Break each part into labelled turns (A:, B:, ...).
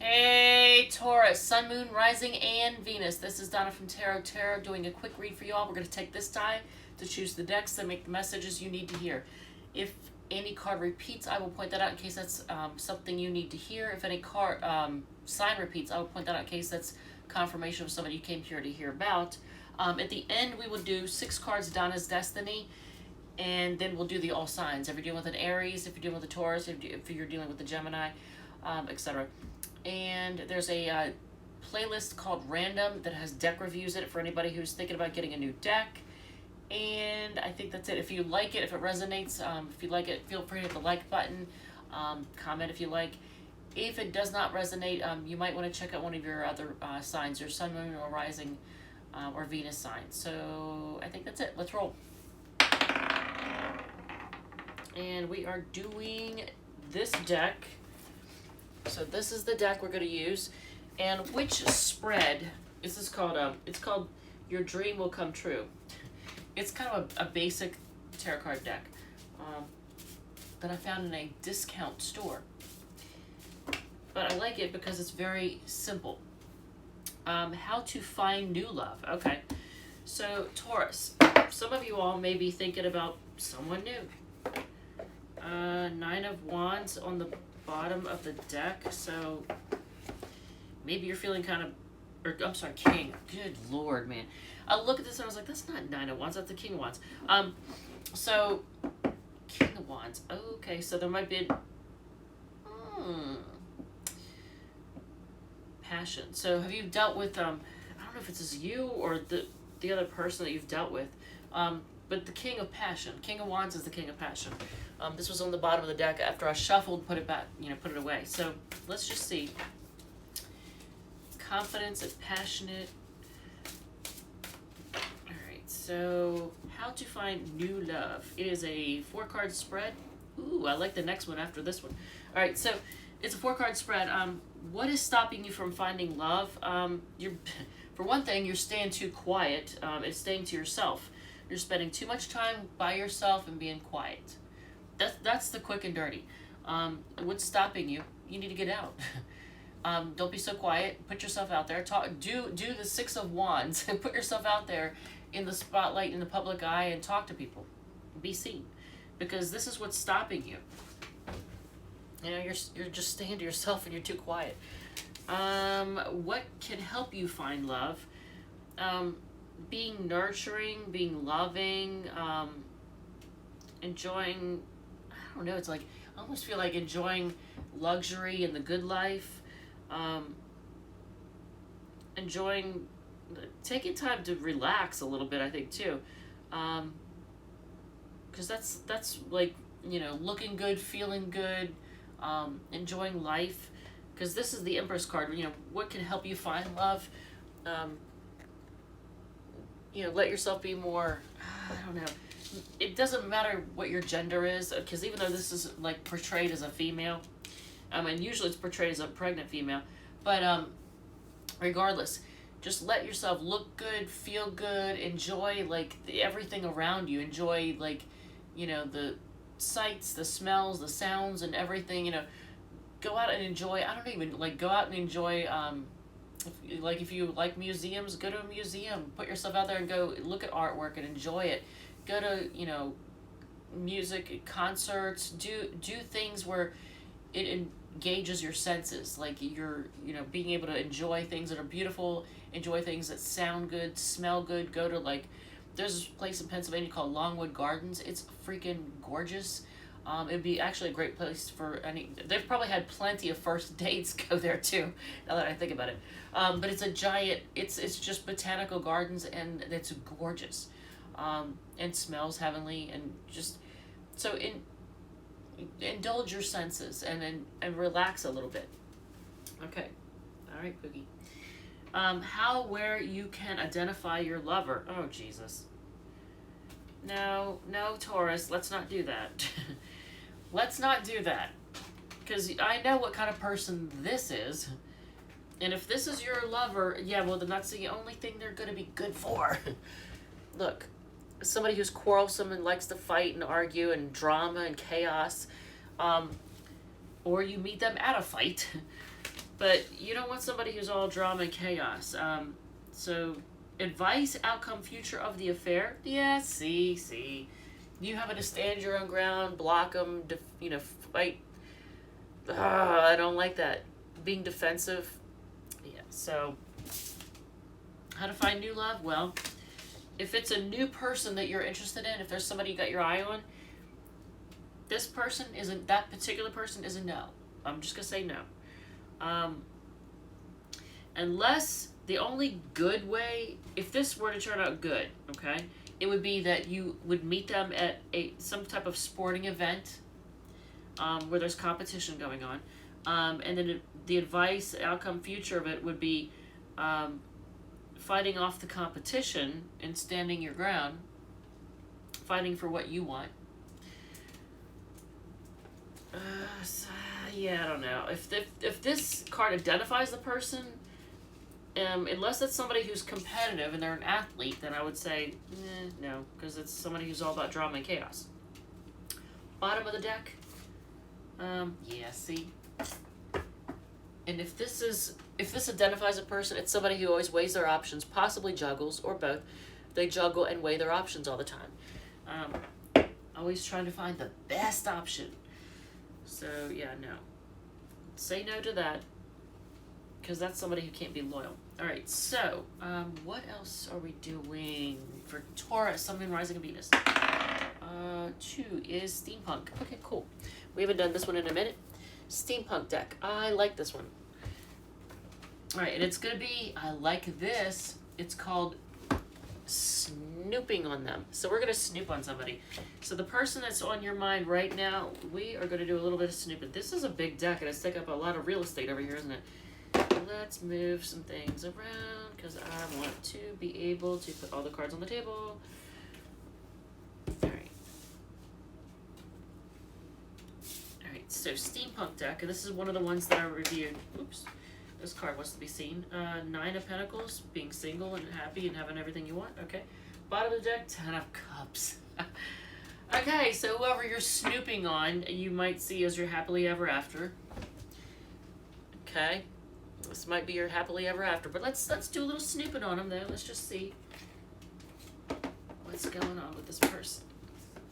A: Hey, Taurus, Sun, Moon, Rising, and Venus. This is Donna from Tarot doing a quick read for you all. We're going to take this die to choose the decks that make the messages you need to hear. If any card repeats, I will point that out in case that's something you need to hear. If any card sign repeats, I will point that out in case that's confirmation of somebody you came here to hear about. At the end, we will do 6 cards of Donna's Destiny, and then we'll do the all signs. If you're dealing with an Aries, if you're dealing with a Taurus, if you're dealing with the Gemini, etc. And there's a playlist called Random that has deck reviews in it for anybody who's thinking about getting a new deck. And I think that's it. If you like it, if it resonates, if you like it, feel free to hit the like button, comment if you like. If it does not resonate, you might want to check out one of your other signs, your Sun, Moon, or Rising, or Venus signs. So I think that's it. Let's roll. And we are doing this deck. So this is the deck we're going to use. And which spread is this called? It's called Your Dream Will Come True. It's kind of a basic tarot card deck that I found in a discount store. But I like it because it's very simple. How to find new love. Okay. So Taurus, some of you all may be thinking about someone new. 9 of Wands on the bottom of the deck, so maybe you're feeling kind of, or I'm sorry, King. Good Lord, man. I look at this and I was like, that's not 9 of Wands, that's the King of Wands. So King of Wands. Okay, so there might be passion. So have you dealt with I don't know if it's you or the other person that you've dealt with. But the King of Passion. King of Wands is the King of Passion. This was on the bottom of the deck after I shuffled, put it back, put it away. So let's just see. Confidence and passionate. Alright, so how to find new love. It is a 4-card spread. Ooh, I like the next one after this one. Alright, so it's a 4-card spread. What is stopping you from finding love? For one thing, you're staying too quiet. It's staying to yourself. You're spending too much time by yourself and being quiet. That's the quick and dirty. What's stopping you? You need to get out. Don't be so quiet. Put yourself out there. Do the 6 of Wands and put yourself out there in the spotlight, in the public eye, and talk to people. Be seen, because this is what's stopping you. You're just staying to yourself and you're too quiet. What can help you find love? Being nurturing, being loving, enjoying, I don't know, it's like, I almost feel like enjoying luxury and the good life, enjoying, taking time to relax a little bit, I think, too, because that's like, looking good, feeling good, enjoying life, because this is the Empress card. What can help you find love? Let yourself be more, I don't know. It doesn't matter what your gender is, because even though this is like portrayed as a female, and usually it's portrayed as a pregnant female, but regardless, just let yourself look good, feel good, enjoy like everything around you, enjoy like, the sights, the smells, the sounds, and everything. Go out and enjoy. I don't even like go out and enjoy. If you like museums, go to a museum. Put yourself out there and go look at artwork and enjoy it. Go to music concerts. Do things where it engages your senses. Like you're being able to enjoy things that are beautiful. Enjoy things that sound good, smell good. Go to there's this place in Pennsylvania called Longwood Gardens. It's freaking gorgeous. It'd be actually a great place for they've probably had plenty of first dates go there too, now that I think about it. But it's a giant, it's just botanical gardens, and it's gorgeous. And smells heavenly, and just, so indulge your senses and relax a little bit. Okay. All right, Boogie. Where you can identify your lover. Oh, Jesus. No, Taurus, let's not do that. Let's not do that. Because I know what kind of person this is. And if this is your lover, yeah, well, then that's the only thing they're going to be good for. Look, somebody who's quarrelsome and likes to fight and argue and drama and chaos. Or you meet them at a fight. But you don't want somebody who's all drama and chaos. So, advice, outcome, future of the affair. Yeah, see. You having to stand your own ground, block them, fight. I don't like that. Being defensive. Yeah, so how to find new love? Well, if it's a new person that you're interested in, if there's somebody you got your eye on, that particular person is a no. I'm just going to say no. Unless the only good way, if this were to turn out good, okay, it would be that you would meet them at some type of sporting event where there's competition going on. And then the advice, outcome, future of it would be fighting off the competition and standing your ground, fighting for what you want. I don't know. If this card identifies the person, unless it's somebody who's competitive and they're an athlete, then I would say no, because it's somebody who's all about drama and chaos. Bottom of the deck. See. And if this identifies a person, it's somebody who always weighs their options, possibly juggles, or both. They juggle and weigh their options all the time. Always trying to find the best option. So, yeah, no. Say no to that, because that's somebody who can't be loyal. All right, so what else are we doing for Taurus, Sun, Moon, Rising, and Venus? 2 is Steampunk. Okay, cool. We haven't done this one in a minute. Steampunk deck. I like this one. All right, and it's going to be, I like this. It's called Snooping on Them. So we're going to snoop on somebody. So the person that's on your mind right now, we are going to do a little bit of snooping. This is a big deck, and it's taking up a lot of real estate over here, isn't it? Let's move some things around, because I want to be able to put all the cards on the table. All right, so Steampunk deck, and this is one of the ones that I reviewed. Oops. This card wants to be seen. 9 of Pentacles, being single and happy and having everything you want. Okay. Bottom of the deck, 10 of Cups. Okay, so whoever you're snooping on, you might see as your happily ever after. Okay. This might be your happily ever after. But let's do a little snooping on them, though. Let's just see what's going on with this person.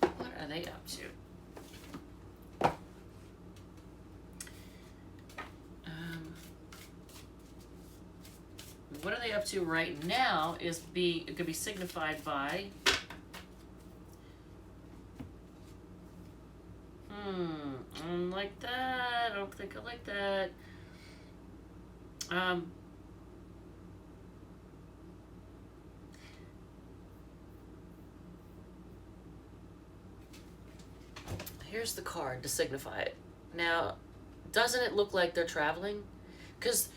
A: What are they up to? What are they up to right now it could be signified by I don't like that. I don't think I like that. Here's the card to signify it. Now, doesn't it look like they're traveling? Because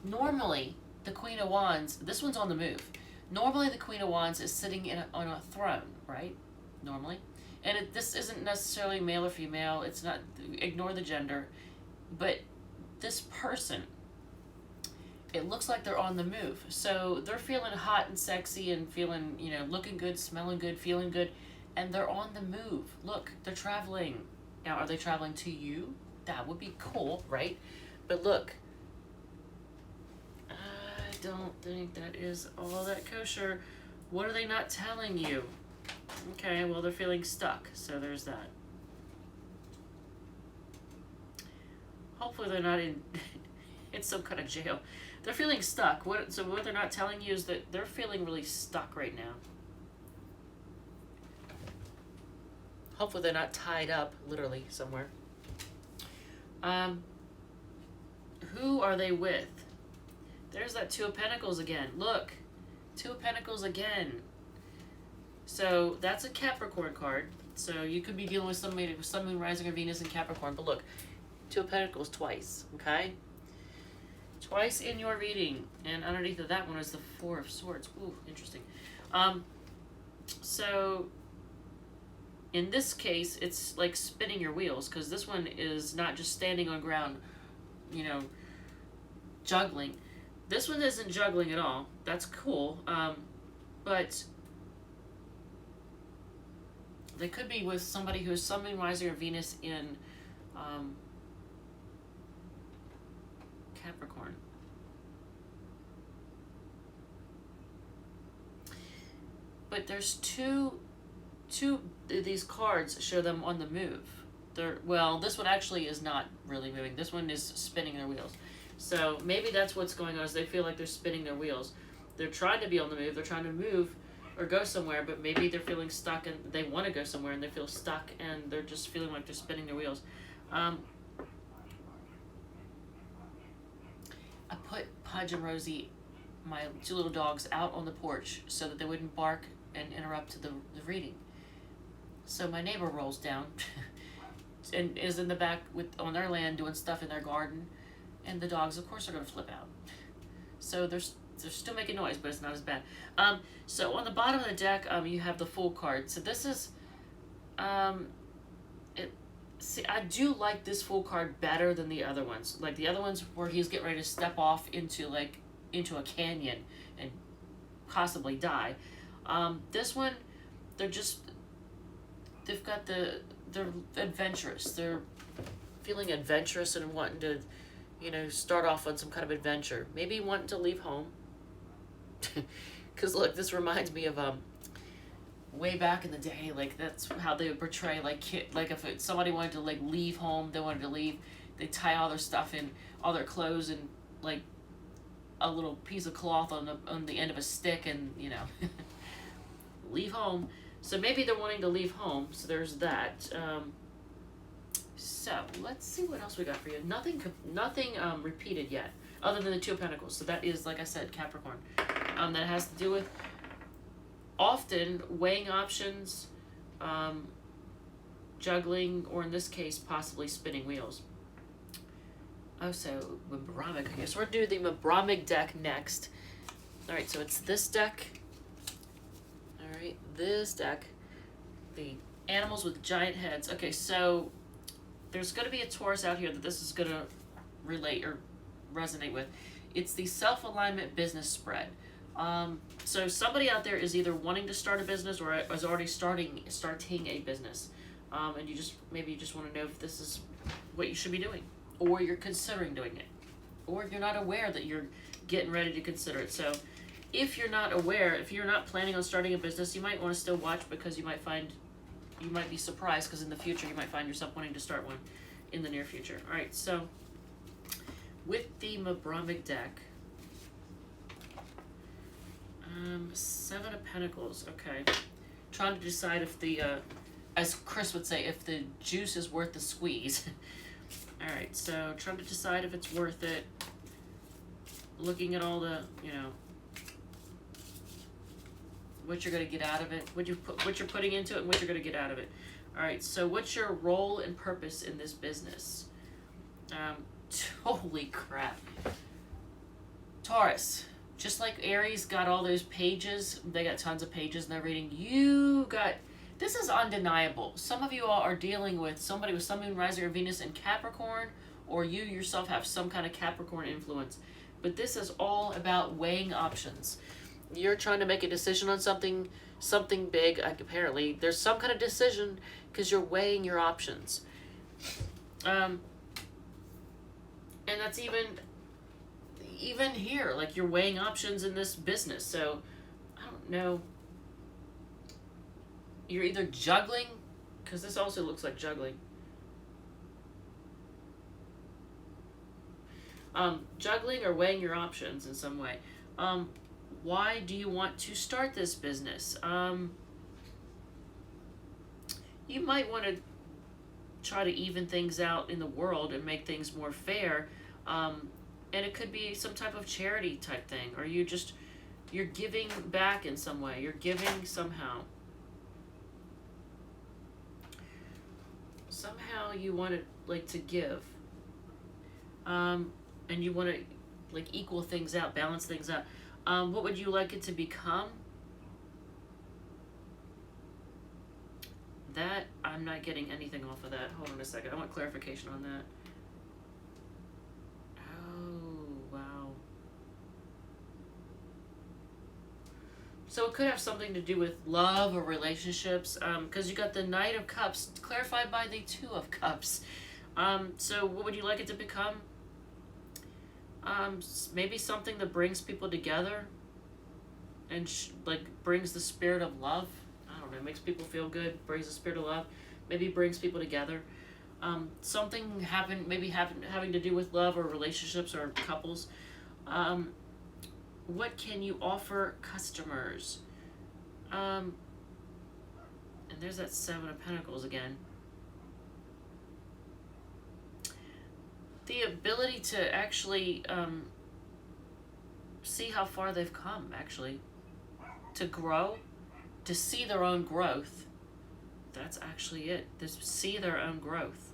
A: normally the Queen of Wands, this one's on the move. Normally the Queen of Wands is sitting on a throne, right? Normally. And this isn't necessarily male or female. It's not, ignore the gender. But this person, it looks like they're on the move. So they're feeling hot and sexy and feeling, looking good, smelling good, feeling good. And they're on the move. Look, they're traveling. Now, are they traveling to you? That would be cool, right? But look, I don't think that is all that kosher. What are they not telling you? Okay, well, they're feeling stuck, so there's that. Hopefully they're not in some kind of jail. They're feeling stuck. So what they're not telling you is that they're feeling really stuck right now. Hopefully they're not tied up, literally, somewhere. Who are they with? There's that 2 of Pentacles again. Look, 2 of Pentacles again. So that's a Capricorn card. So you could be dealing with somebody with Sun, Moon, Rising, or Venus in Capricorn. But look, 2 of Pentacles twice, okay? Twice in your reading. And underneath of that one is the 4 of Swords. Ooh, interesting. So in this case, it's like spinning your wheels, because this one is not just standing on ground, juggling. This one isn't juggling at all. That's cool. But they could be with somebody who is Sun, Moon, Rising, or Venus in but there's two these cards show them on the move. Well, this one actually is not really moving. This one is spinning their wheels. So maybe that's what's going on, is they feel like they're spinning their wheels. They're trying to be on the move. They're trying to move or go somewhere, but maybe they're feeling stuck and they want to go somewhere and they feel stuck and they're just feeling like they're spinning their wheels. I put Pudge and Rosie, my two little dogs, out on the porch so that they wouldn't bark and interrupt the reading. So my neighbor rolls down and is in the back on their land doing stuff in their garden, and the dogs, of course, are going to flip out. So they're still making noise, but it's not as bad. So on the bottom of the deck, you have the Fool card. So this is, see, I do like this Fool card better than the other ones. Like the other ones where he's getting ready to step off into a canyon and possibly die. This one, they've got they're adventurous. They're feeling adventurous and wanting to, start off on some kind of adventure. Maybe wanting to leave home. Because look, this reminds me of way back in the day. Like that's how they would portray like if somebody wanted to leave home, they wanted to leave. They tie all their stuff in, all their clothes in like a little piece of cloth on the end of a stick, and leave home. So maybe they're wanting to leave home. So there's that. So let's see what else we got for you. Nothing repeated yet, other than the Two of Pentacles. So that is, like I said, Capricorn. That has to do with often weighing options, juggling, or in this case, possibly spinning wheels. Oh, so Mabramic. Okay, so we're going to do the Mabramic deck next. All right, so it's this deck. All right, this deck. The animals with giant heads. Okay, so there's going to be a Taurus out here that this is going to relate or resonate with. It's the self-alignment business spread. So somebody out there is either wanting to start a business or is already starting a business. And you just want to know if this is what you should be doing, or you're considering doing it, or you're not aware that you're getting ready to consider it. So if you're not aware, if you're not planning on starting a business, you might want to still watch, because you might be surprised, because in the future you might find yourself wanting to start one in the near future. All right, so with the Mabramic deck, Seven of Pentacles. Okay, trying to decide if the, as Chris would say, if the juice is worth the squeeze. All right, so trying to decide if it's worth it. Looking at all the, what you're going to get out of it, what you're putting into it, and what you're going to get out of it. All right, so what's your role and purpose in this business? Holy crap. Taurus, just like Aries got all those pages, they got tons of pages in their reading. This is undeniable. Some of you all are dealing with somebody with Sun, Moon, Rising, or Venus in Capricorn, or you yourself have some kind of Capricorn influence. But this is all about weighing options. You're trying to make a decision on something big. Apparently, there's some kind of decision because you're weighing your options. And that's even here, like you're weighing options in this business. So I don't know. You're either juggling, because this also looks like juggling. Juggling or weighing your options in some way. Why do you want to start this business? You might want to try to even things out in the world and make things more fair. And it could be some type of charity type thing, or you're giving back in some way. You're giving somehow. Somehow you want to give. And you want to equal things out, balance things out. What would you like it to become? That, I'm not getting anything off of that. Hold on a second. I want clarification on that. Oh, wow. So it could have something to do with love or relationships, because you got the Knight of Cups clarified by the Two of Cups. So what would you like it to become? Maybe something that brings people together. and like brings the spirit of love. I don't know, makes people feel good, brings the spirit of love, maybe brings people together. Something having to do with love or relationships or couples. What can you offer customers? And there's that Seven of Pentacles again. The ability to actually see how far they've come, actually. To grow, to see their own growth. That's actually it. To see their own growth.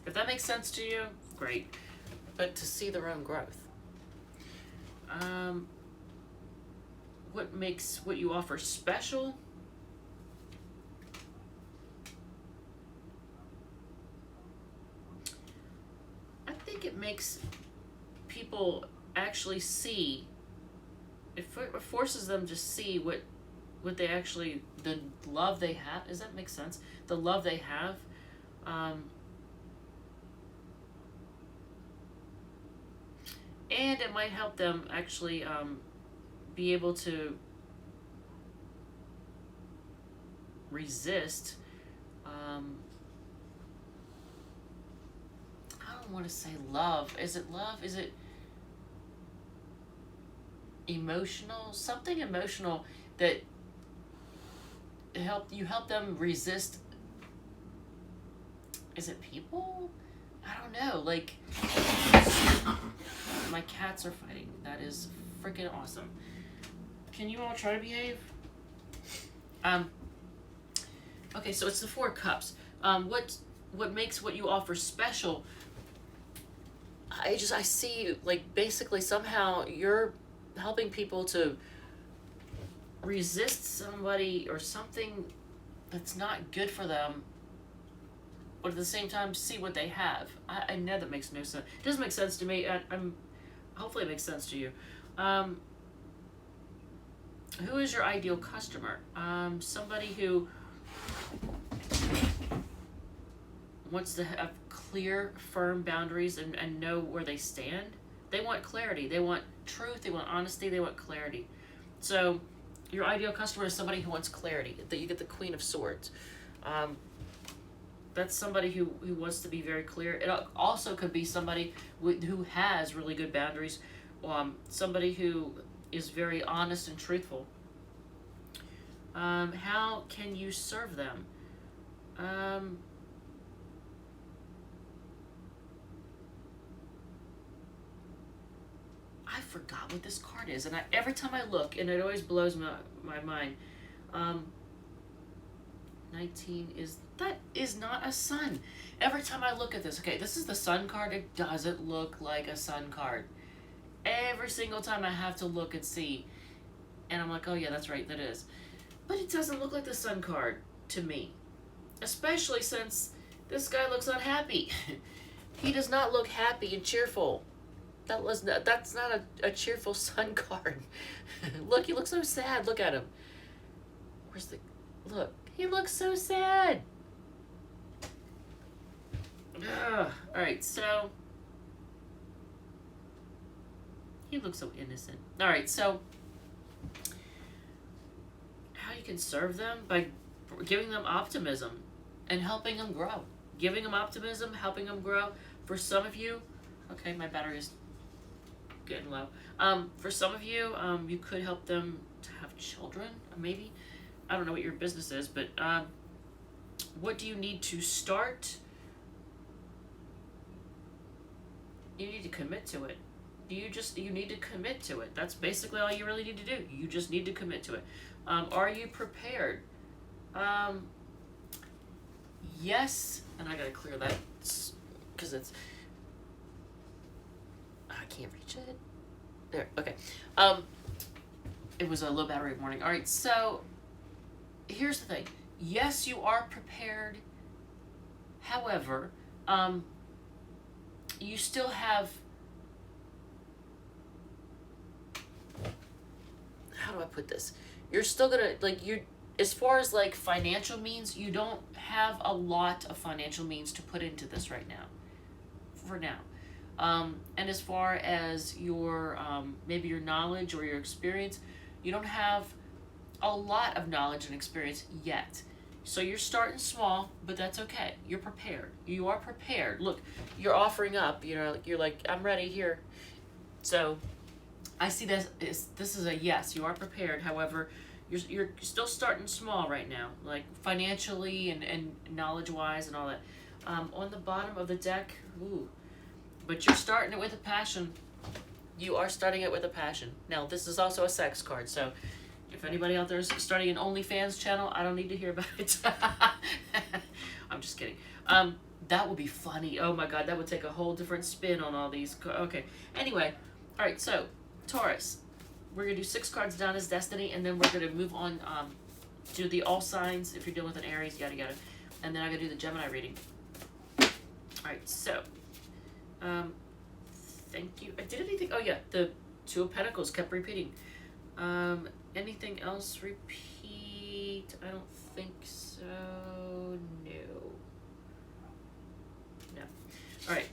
A: If that makes sense to you, great. But to see their own growth. What makes what you offer special? I think it makes people actually see, it forces them to see what they actually, the love they have. Does that make sense? The love they have. And it might help them actually be able to resist. I don't want to say love. Is it love? Is it emotional? Something emotional that help them resist. Is it people? I don't know. Like, my cats are fighting. That is freaking awesome. Can you all try to behave? Okay, so it's the Four of Cups. What makes what you offer special? I see, like, basically somehow you're helping people to resist somebody or something that's not good for them, but at the same time see what they have. I know that makes no sense. It doesn't make sense to me. Hopefully it makes sense to you. Who is your ideal customer? Somebody who wants to have clear, firm boundaries and know where they stand. They want clarity. They want truth. They want honesty. They want clarity. So your ideal customer is somebody who wants clarity. That you get the Queen of Swords. That's somebody who wants to be very clear. It also could be somebody who has really good boundaries. Somebody who is very honest and truthful. How can you serve them? I forgot what this card is, and every time I look, and it always blows my mind. 19 that is not a sun. Every time I look at this, okay, this is the sun card. It doesn't look like a sun card. Every single time I have to look and see, and I'm like, oh yeah, that's right, that is. But it doesn't look like the sun card to me, especially since this guy looks unhappy. He does not look happy and cheerful. That's not a cheerful sun card. Look, he looks so sad. Look at him. Look, he looks so sad. Alright, so he looks so innocent. Alright, so how you can serve them? By giving them optimism and helping them grow. Giving them optimism, helping them grow. For some of you, okay, my battery is getting low. For some of you, you could help them to have children, maybe. I don't know what your business is, but what do you need to start? You need to commit to it. You need to commit to it. That's basically all you really need to do. You just need to commit to it. Are you prepared? Yes, and I gotta clear that because it's, I can't reach it. There, okay. It was a low battery warning. All right, so here's the thing. Yes, you are prepared. However, you still have, how do I put this? You're still gonna, like, as far as like financial means, you don't have a lot of financial means to put into this right now. For now. And as far as your maybe your knowledge or your experience, You don't have a lot of knowledge and experience yet. So you're starting small, but that's okay. You're prepared. You are prepared. Look, you're offering up. You know, you're like, I'm ready here. So I see this is a yes. You are prepared. However, you're still starting small right now, like financially and knowledge wise and all that. On the bottom of the deck, ooh, but you're starting it with a passion. You are starting it with a passion. Now this is also a sex card, so if anybody out there is starting an OnlyFans channel, I don't need to hear about it. I'm just kidding. That would be funny. Oh my god, that would take a whole different spin on all these. Okay. Anyway, all right. So Taurus, we're gonna do 6 cards down as destiny, and then we're gonna move on to the all signs. If you're dealing with an Aries, yada yada, and then I'm gonna do the Gemini reading. All right. So, thank you. I did anything? Oh yeah, the 2 of Pentacles kept repeating. Anything else repeat? I don't think so. No. All right.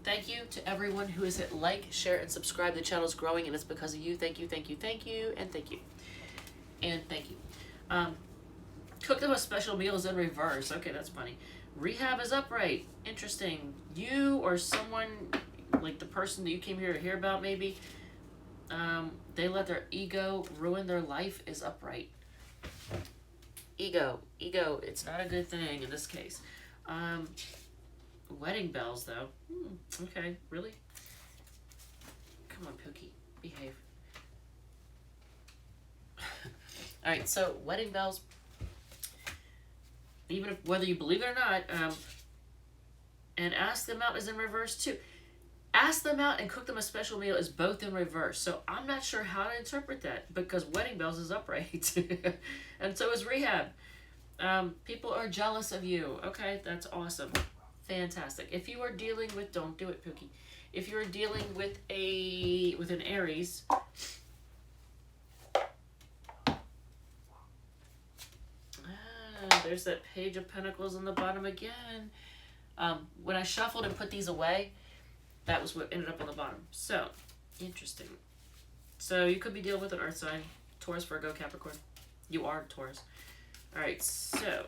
A: Thank you to everyone who has hit like, share, and subscribe. The channel is growing, and it's because of you. Thank you, thank you, thank you, and thank you. And thank you. Cook them a special meals in reverse. Okay, that's funny. Rehab is upright. Interesting. You or someone, like the person that you came here to hear about, maybe, they let their ego ruin their life is upright. Ego, it's not a good thing in this case. Wedding bells, though. Okay, really? Come on, Pookie, behave. All right, so wedding bells, even if, whether you believe it or not, and ask them out is in reverse too. Ask them out and cook them a special meal is both in reverse. So I'm not sure how to interpret that because wedding bells is upright. And so is rehab. People are jealous of you. Okay, that's awesome. Fantastic. If you are dealing with, don't do it, Pookie. If you're dealing with an Aries, there's that Page of Pentacles on the bottom again. When I shuffled and put these away, that was what ended up on the bottom. So, interesting. So, you could be dealing with an earth sign. Taurus, Virgo, Capricorn. You are Taurus. Alright, so.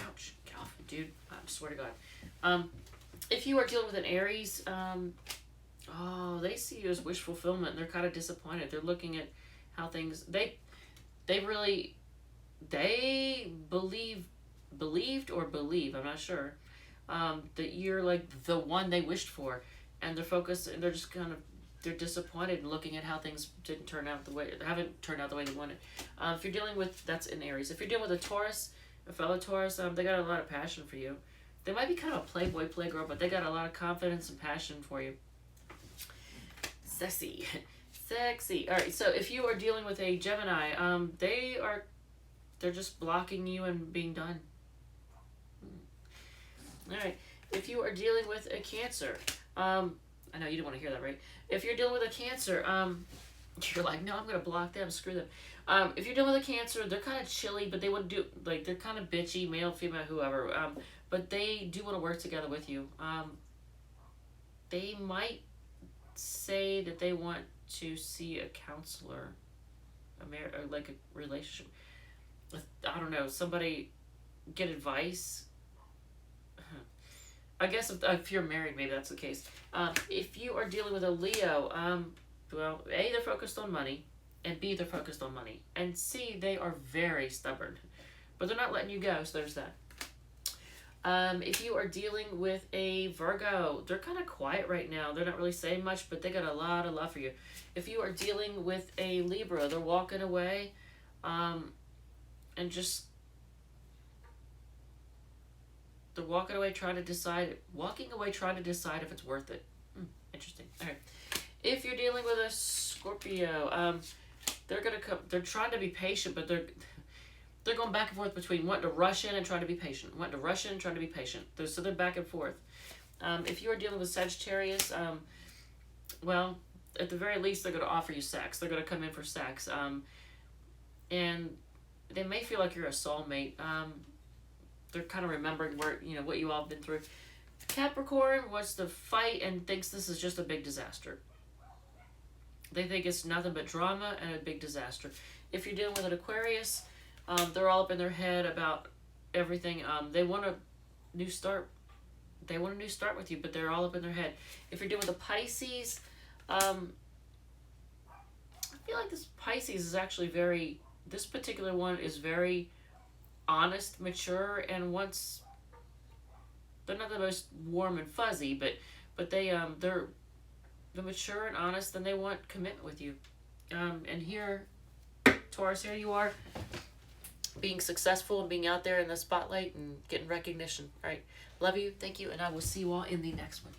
A: Ouch. Get off me, dude. I swear to God. If you are dealing with an Aries, oh, they see you as wish fulfillment. And they're kind of disappointed. They're looking at how things. They believed, I'm not sure. That you're like the one they wished for, and they're focused, and they're just they're disappointed and looking at how things haven't turned out the way they wanted. If you're dealing with, that's in Aries. If you're dealing with a Taurus, a fellow Taurus, they got a lot of passion for you. They might be kind of a playboy, playgirl, but they got a lot of confidence and passion for you. Sexy. All right, so if you are dealing with a Gemini, they're just blocking you and being done. All right. If you are dealing with a Cancer, I know you didn't want to hear that, right? If you're dealing with a Cancer, you're like, no, I'm going to block them, screw them. If you're dealing with a Cancer, they're kind of chilly, but they want to do, like, they're kind of bitchy, male, female, whoever, but they do want to work together with you. They might say that they want to see a counselor, or like a relationship. I don't know, somebody get advice. I guess if you're married, maybe that's the case. If you are dealing with a Leo, well, A, they're focused on money, and B, they're focused on money, and C, they are very stubborn, but they're not letting you go, so there's that. If you are dealing with a Virgo, they're kind of quiet right now. They're not really saying much, but they got a lot of love for you. If you are dealing with a Libra, they're walking away, and just, they're walking away trying to decide if it's worth it. Interesting. All right. If you're dealing with a Scorpio, they're trying to be patient, but they're going back and forth between wanting to rush in and trying to be patient. So they're back and forth. If you are dealing with Sagittarius, well, at the very least, they're going to offer you sex. They're going to come in for sex. And they may feel like you're a soulmate. They're kind of remembering what you all have been through. Capricorn wants to fight and thinks this is just a big disaster. They think it's nothing but drama and a big disaster. If you're dealing with an Aquarius, they're all up in their head about everything. They want a new start. They want a new start with you, but they're all up in their head. If you're dealing with a Pisces, I feel like this Pisces is actually very, this particular one is very honest, mature, and wants, they're not the most warm and fuzzy, but they're mature and honest, and they want commitment with you. And here, Taurus, here you are, being successful and being out there in the spotlight and getting recognition. All right. Love you. Thank you. And I will see you all in the next one.